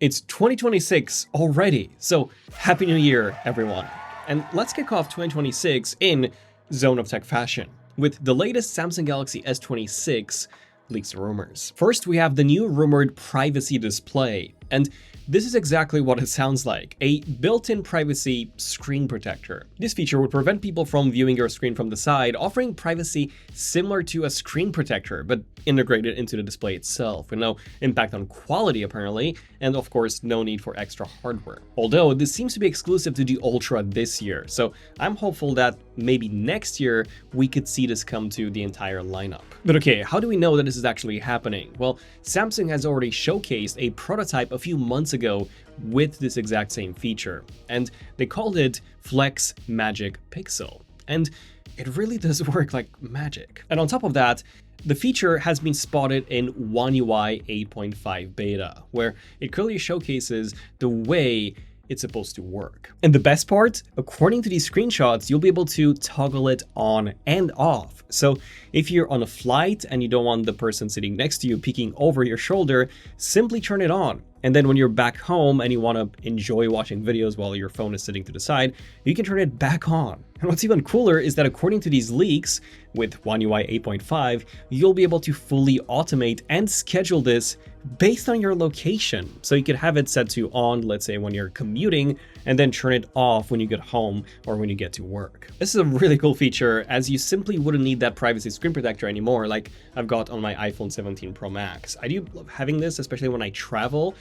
It's 2026 already, so Happy New Year, everyone. And let's kick off 2026 in Zone of Tech fashion, with the latest Samsung Galaxy S26 leaks and rumors. First, we have the new rumored privacy display, and this is exactly what it sounds like, a built-in privacy screen protector. This feature would prevent people from viewing your screen from the side, offering privacy similar to a screen protector, but integrated into the display itself, with no impact on quality apparently, and of course no need for extra hardware. Although this seems to be exclusive to the Ultra this year, so I'm hopeful that maybe next year we could see this come to the entire lineup. But okay, how do we know that this is actually happening? Well, Samsung has already showcased a prototype a few months ago with this exact same feature, and they called it Flex Magic Pixel. And it really does work like magic. And on top of that, the feature has been spotted in One UI 8.5 beta, where it clearly showcases the way it's supposed to work. And the best part, according to these screenshots, you'll be able to toggle it on and off. So if you're on a flight and you don't want the person sitting next to you peeking over your shoulder, simply turn it on. And then when you're back home and you want to enjoy watching videos while your phone is sitting to the side, you can turn it back on. And what's even cooler is that according to these leaks, with One UI 8.5, you'll be able to fully automate and schedule this based on your location. So you could have it set to on, let's say when you're commuting, and then turn it off when you get home or when you get to work. This is a really cool feature, as you simply wouldn't need that privacy screen protector anymore like I've got on my iPhone 17 Pro Max. I do love having this, especially when I travel.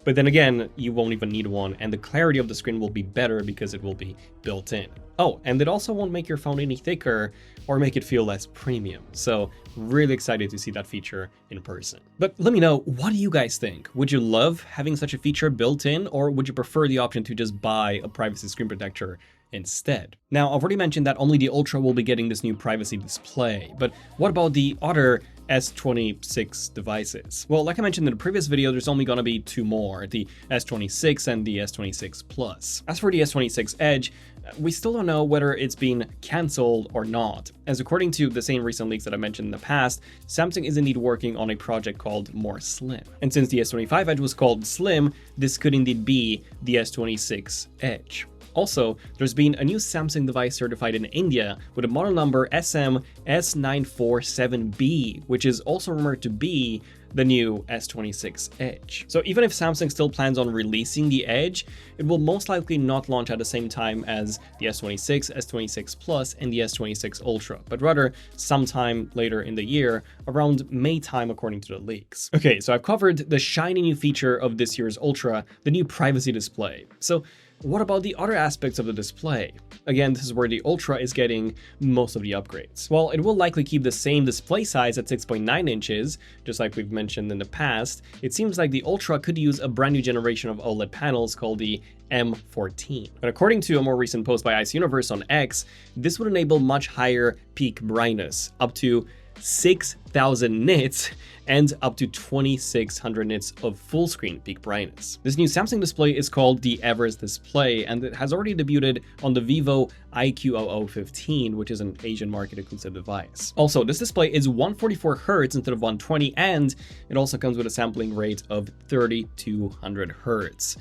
But then again, you won't even need one, and the clarity of the screen will be better because it will be built in. Oh, and it also won't make your phone any thicker or make it feel less premium. So really excited to see that feature in person. But let me know, what do you guys think? Would you love having such a feature built in, or would you prefer the option to just buy a privacy screen protector instead? Now, I've already mentioned that only the Ultra will be getting this new privacy display, but what about the other S26 devices? Well, like I mentioned in the previous video, there's only gonna be two more, the S26 and the S26 Plus. As for the S26 Edge, we still don't know whether it's been cancelled or not, as according to the same recent leaks that I mentioned in the past, Samsung is indeed working on a project called More Slim. And since the S25 Edge was called Slim, this could indeed be the S26 Edge. Also, there's been a new Samsung device certified in India with a model number SM-S947B, which is also rumored to be the new S26 Edge. So even if Samsung still plans on releasing the Edge, it will most likely not launch at the same time as the S26, S26 Plus, and the S26 Ultra, but rather sometime later in the year, around May time according to the leaks. Okay, so I've covered the shiny new feature of this year's Ultra, the new privacy display. So what about the other aspects of the display? Again, this is where the Ultra is getting most of the upgrades. Well, it will likely keep the same display size at 6.9 inches, just like we've mentioned in the past. It seems like the Ultra could use a brand new generation of OLED panels called the M14. But according to a more recent post by Ice Universe on X, this would enable much higher peak brightness, up to 6,000 nits and up to 2,600 nits of full screen peak brightness. This new Samsung display is called the Everest display, and it has already debuted on the Vivo IQ0015, which is an Asian market exclusive device. Also, this display is 144 Hz instead of 120, and it also comes with a sampling rate of 3,200 Hz.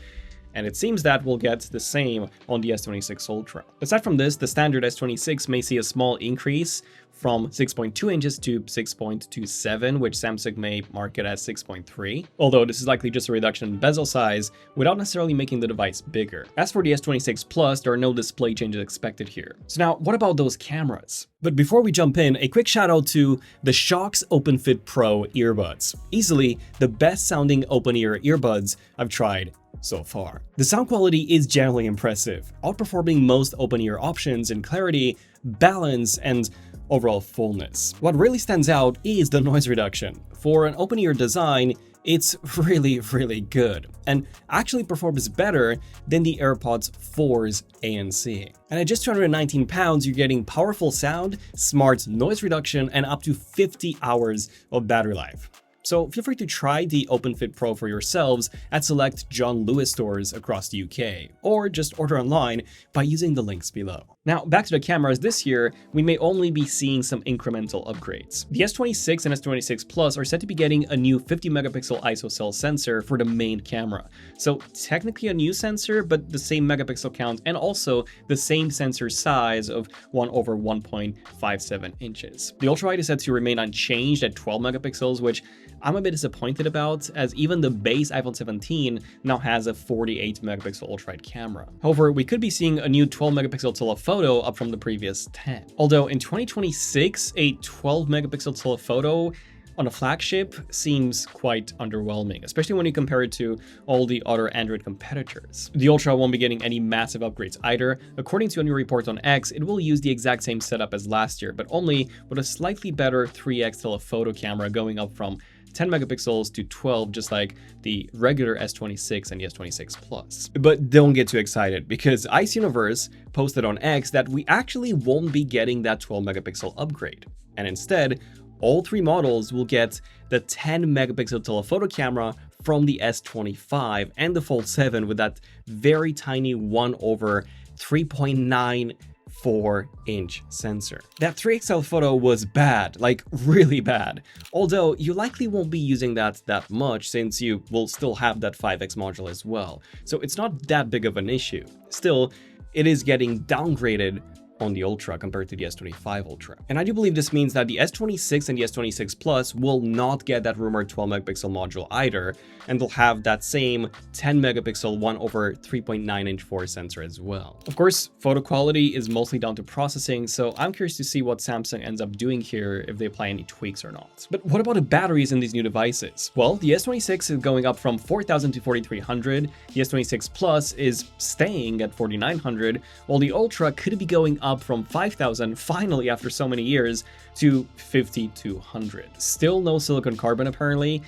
And it seems that we'll get the same on the S26 Ultra. Aside from this, the standard S26 may see a small increase from 6.2 inches to 6.27, which Samsung may market as 6.3, although this is likely just a reduction in bezel size without necessarily making the device bigger. As for the S26 Plus, there are no display changes expected here. So now, what about those cameras? But before we jump in, a quick shout out to the Shokz OpenFit Pro earbuds. Easily the best sounding open-ear earbuds I've tried so far. The sound quality is generally impressive, outperforming most open-ear options in clarity, balance, and overall fullness. What really stands out is the noise reduction. For an open-ear design, it's really good, and actually performs better than the AirPods 4's ANC. And at just 219 pounds, you're getting powerful sound, smart noise reduction, and up to 50 hours of battery life. So feel free to try the OpenFit Pro for yourselves at select John Lewis stores across the UK, or just order online by using the links below. Now, back to the cameras. This year, we may only be seeing some incremental upgrades. The S26 and S26 Plus are said to be getting a new 50 megapixel ISO sensor for the main camera. So technically a new sensor, but the same megapixel count and also the same sensor size of 1/1.57 inches. The ultrawide is said to remain unchanged at 12 megapixels, which I'm a bit disappointed about, as even the base iPhone 17 now has a 48 megapixel ultrawide camera. However, we could be seeing a new 12 megapixel telephoto up from the previous 10. Although in 2026, a 12 megapixel telephoto on a flagship seems quite underwhelming, especially when you compare it to all the other Android competitors. The Ultra won't be getting any massive upgrades either. According to a new report on X, it will use the exact same setup as last year, but only with a slightly better 3x telephoto camera, going up from 10 megapixels to 12, just like the regular S26 and the S26 Plus. But don't get too excited, because Ice Universe posted on X that we actually won't be getting that 12 megapixel upgrade. And instead, all three models will get the 10 megapixel telephoto camera from the S25 and the Fold 7 with that very tiny 1/3.94-inch sensor. That 3x telephoto was bad, like really bad. Although you likely won't be using that much, since you will still have that 5x module as well. So it's not that big of an issue. Still, it is getting downgraded on the Ultra compared to the S25 Ultra. And I do believe this means that the S26 and the S26 Plus will not get that rumored 12 megapixel module either, and they'll have that same 10 megapixel 1/3.9-inch forward sensor as well. Of course, photo quality is mostly down to processing, so I'm curious to see what Samsung ends up doing here, if they apply any tweaks or not. But what about the batteries in these new devices? Well, the S26 is going up from 4,000 to 4,300, the S26 Plus is staying at 4,900, while the Ultra could be going up from 5,000 finally after so many years to 5,200. Still no silicon carbon apparently,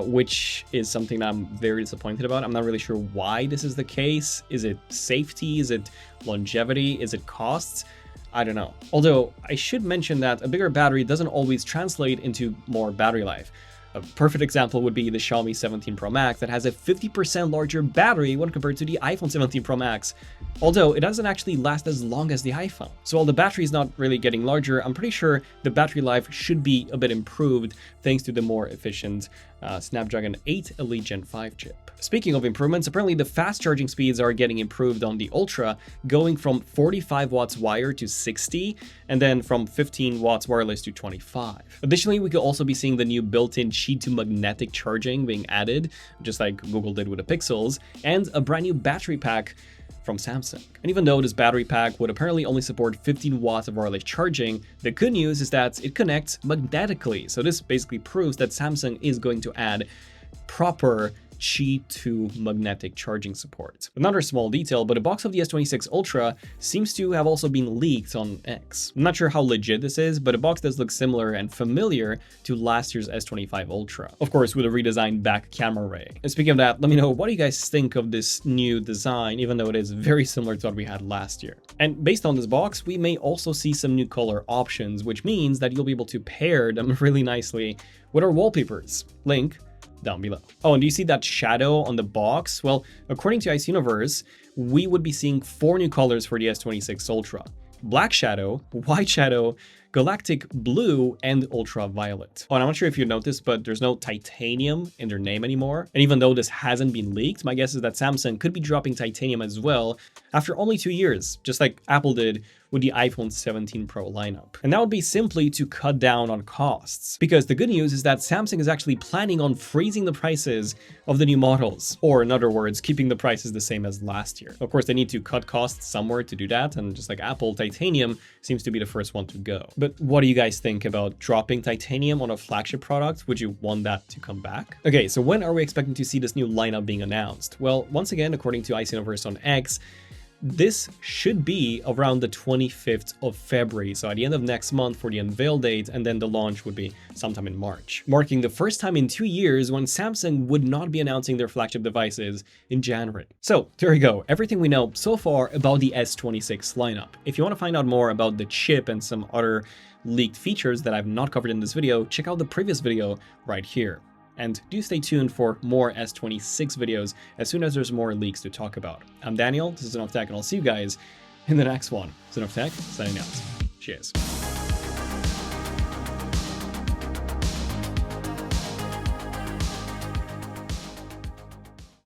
which is something I'm very disappointed about. I'm not really sure why this is the case. Is it safety? Is it longevity? Is it costs? I don't know. Although I should mention that a bigger battery doesn't always translate into more battery life. A perfect example would be the Xiaomi 17 Pro Max that has a 50% larger battery when compared to the iPhone 17 Pro Max, although it doesn't actually last as long as the iPhone. So while the battery is not really getting larger, I'm pretty sure the battery life should be a bit improved thanks to the more efficient Snapdragon 8 Elite Gen 5 chip. Speaking of improvements, apparently the fast charging speeds are getting improved on the Ultra, going from 45 watts wire to 60, and then from 15 watts wireless to 25. Additionally, we could also be seeing the new built-in sheet to magnetic charging being added, just like Google did with the Pixels, and a brand new battery pack from Samsung. And even though this battery pack would apparently only support 15 watts of wireless charging, the good news is that it connects magnetically. So this basically proves that Samsung is going to add proper Qi to magnetic charging support. Another small detail, but a box of the S26 Ultra seems to have also been leaked on X. I'm not sure how legit this is, but a box does look similar and familiar to last year's S25 Ultra. Of course, with a redesigned back camera array. And speaking of that, let me know, what do you guys think of this new design, even though it is very similar to what we had last year? And based on this box, we may also see some new color options, which means that you'll be able to pair them really nicely with our wallpapers. Link down below. Oh, and do you see that shadow on the box? Well, according to Ice Universe, we would be seeing 4 new colors for the S26 Ultra: black shadow, white shadow, galactic blue, and ultraviolet. Oh, and I'm not sure if you noticed, but there's no titanium in their name anymore. And even though this hasn't been leaked, my guess is that Samsung could be dropping titanium as well after only 2 years, just like Apple did with the iPhone 17 Pro lineup. And that would be simply to cut down on costs. Because the good news is that Samsung is actually planning on freezing the prices of the new models, or in other words, keeping the prices the same as last year. Of course, they need to cut costs somewhere to do that, and just like Apple, titanium seems to be the first one to go. But what do you guys think about dropping titanium on a flagship product? Would you want that to come back? Okay, so when are we expecting to see this new lineup being announced? Well, once again, according to Ice Universe on X, this should be around the 25th of February, so at the end of next month for the unveil date, and then the launch would be sometime in March, marking the first time in 2 years when Samsung would not be announcing their flagship devices in January. So there you go, everything we know so far about the S26 lineup. If you want to find out more about the chip and some other leaked features that I've not covered in this video, check out the previous video right here. And do stay tuned for more S26 videos as soon as there's more leaks to talk about. I'm Daniel, this is ZONEofTECH, and I'll see you guys in the next one. ZONEofTECH, signing out. Cheers.